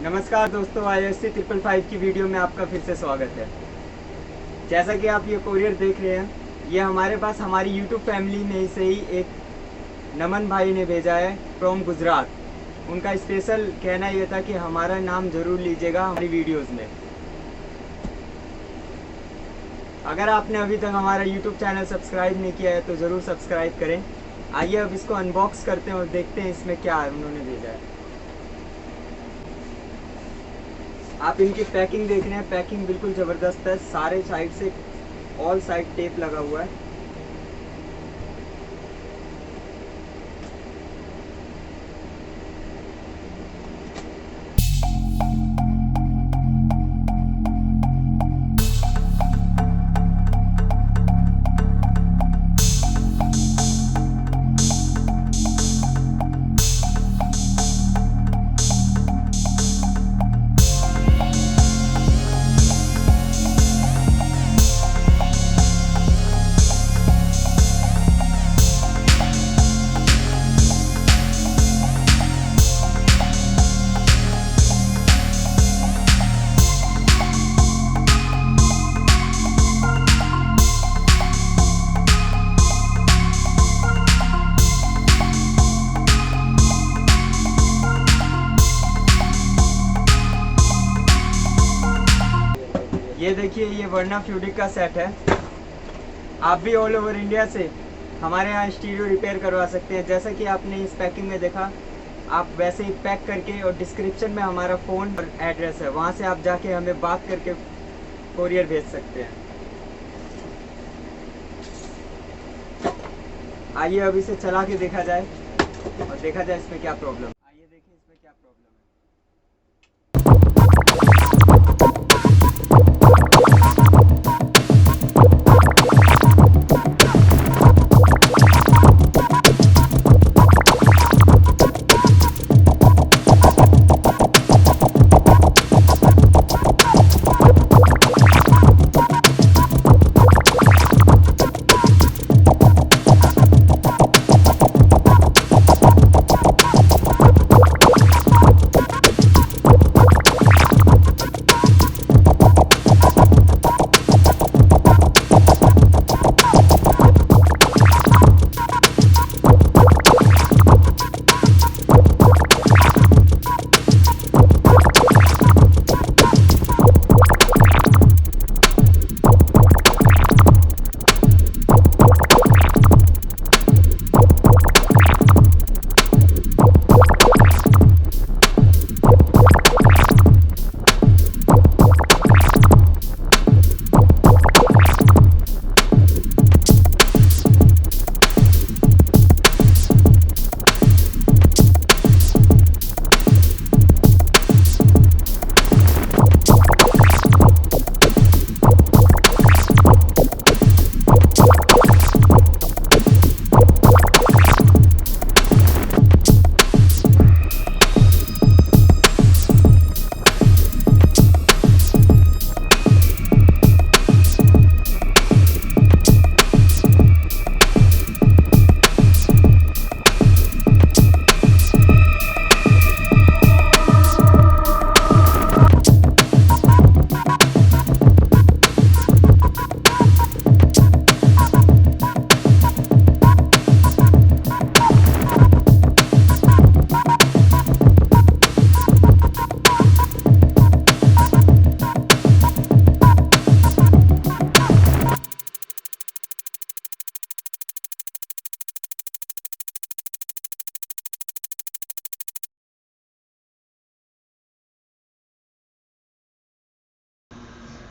नमस्कार दोस्तों, ISC 555 की वीडियो में आपका फिर से स्वागत है। जैसा कि आप ये कोरियर देख रहे हैं, ये हमारे पास हमारी यूट्यूब फैमिली में से ही एक नमन भाई ने भेजा है फ्रॉम गुजरात। उनका स्पेशल कहना ये था कि हमारा नाम ज़रूर लीजिएगा हमारी वीडियोस में। अगर आपने अभी तक हमारा यूट्यूब चैनल सब्सक्राइब नहीं किया है तो ज़रूर सब्सक्राइब करें। आइए अब इसको अनबॉक्स करते हैं और देखते हैं इसमें क्या उन्होंने भेजा है। आप इनकी पैकिंग देख रहे हैं, पैकिंग बिल्कुल ज़बरदस्त है। सारे साइड से ऑल साइड टेप लगा हुआ है। ये देखिए, ये वर्ना फ्लूइडिक का सेट है। आप भी ऑल ओवर इंडिया से हमारे यहाँ स्टीरियो रिपेयर करवा सकते हैं। जैसा कि आपने इस पैकिंग में देखा, आप वैसे ही पैक करके, और डिस्क्रिप्शन में हमारा फ़ोन और एड्रेस है, वहाँ से आप जाके हमें बात करके कोरियर भेज सकते हैं। आइए अब इसे चला के देखा जाए और देखा जाए इसमें क्या प्रॉब्लम। आइए देखिए इसमें क्या प्रॉब्लम है।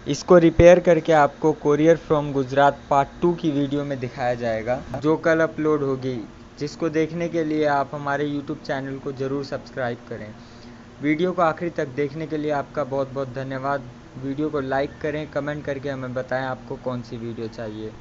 इसको रिपेयर करके आपको कोरियर फ्रॉम गुजरात पार्ट 2 की वीडियो में दिखाया जाएगा, जो कल अपलोड होगी, जिसको देखने के लिए आप हमारे यूट्यूब चैनल को ज़रूर सब्सक्राइब करें। वीडियो को आखिरी तक देखने के लिए आपका बहुत बहुत धन्यवाद। वीडियो को लाइक करें, कमेंट करके हमें बताएं आपको कौन सी वीडियो चाहिए।